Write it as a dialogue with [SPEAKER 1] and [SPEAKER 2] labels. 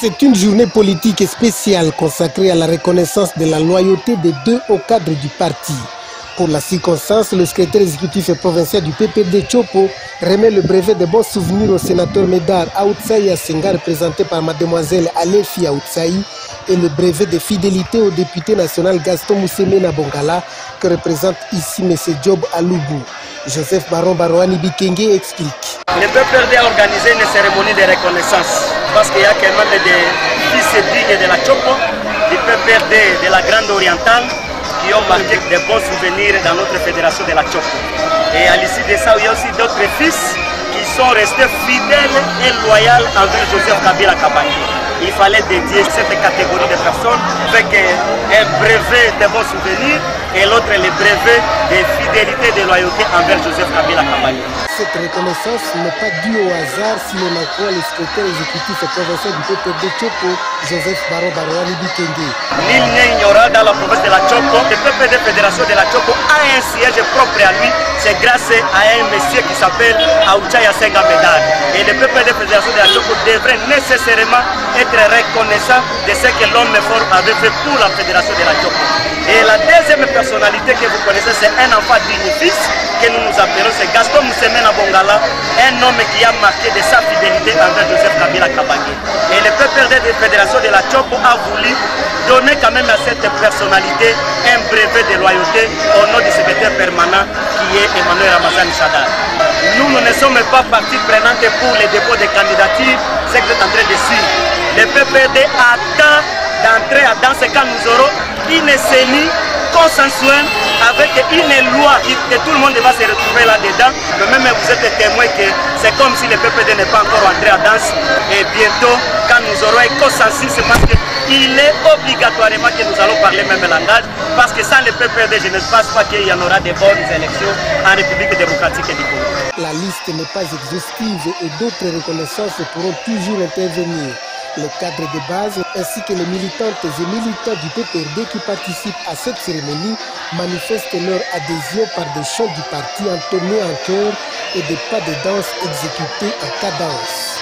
[SPEAKER 1] C'est une journée politique spéciale consacrée à la reconnaissance de la loyauté des deux hauts cadres du parti. Pour la circonstance, le secrétaire exécutif et provincial du PPD Chopo remet le brevet de bons souvenirs au sénateur Médard Aoutsaï Asenga, représenté par mademoiselle Alefi Aoutsaï, et le brevet de fidélité au député national Gaston Moussemena Bongala, que représente ici M. Job Aloubou. Joseph Baron Baroani Bikenge explique.
[SPEAKER 2] Le PPD a organisé une cérémonie de reconnaissance parce qu'il y a quand même des fils et filles de la Chopo, du PPD de la Grande Orientale, qui ont marqué de bons souvenirs dans notre fédération de la Chopo. Et à l'issue de ça, il y a aussi d'autres fils qui sont restés fidèles et loyaux envers Joseph Kabila Kabange. Il fallait dédier cette catégorie de personnes avec un brevet de bons souvenirs et l'autre le brevet de fidélité et de loyauté envers Joseph Kabila Kabange.
[SPEAKER 1] Cette reconnaissance n'est pas due au hasard si l'on en croit le secrétaire exécutif et provincial du PPD Chopo, Joseph Baron Baroani Bikenge.
[SPEAKER 2] Nul n'ignorera dans la province de la Chopo, le PPD Fédération de la Chopo a un siège propre à lui. C'est grâce à un monsieur qui s'appelle Aoutsaï Asenga Médard. Et le PPD Fédération de la Chopo devrait nécessairement être reconnaissant de ce que l'homme fort avait fait pour la Fédération de la Chopo. Et la deuxième personnalité que vous connaissez, c'est un enfant digne fils que nous nous appelons, c'est Gaston Moussemena Bongala, un homme qui a marqué de sa fidélité envers Joseph Kabila Kabange. Et le PPD de Fédération de la Chopo a voulu donner quand même à cette personnalité un brevet de loyauté au nom du secrétaire permanent qui est Emmanuel Ramazani Chadar. Nous ne sommes pas partie prenante pour les dépôts de candidature, c'est que vous êtes en train de suivre. Le PPD attend d'entrer dans ce cas nous aurons une CENI consensuelle avec une loi que tout le monde va se retrouver là-dedans. Mais même vous êtes témoin que c'est comme si le PPD n'est pas encore entré à danse. Et bientôt, quand nous aurons un consensus, c'est parce qu'il est obligatoirement que nous allons parler même langage. Parce que sans le PPD, je ne pense pas qu'il y en aura de bonnes élections en République démocratique du Congo.
[SPEAKER 1] La liste n'est pas exhaustive et d'autres reconnaissances pourront toujours intervenir. Les cadres de base ainsi que les militantes et militants du PPRD qui participent à cette cérémonie manifestent leur adhésion par des chants du parti entonnés en chœur et des pas de danse exécutés en cadence.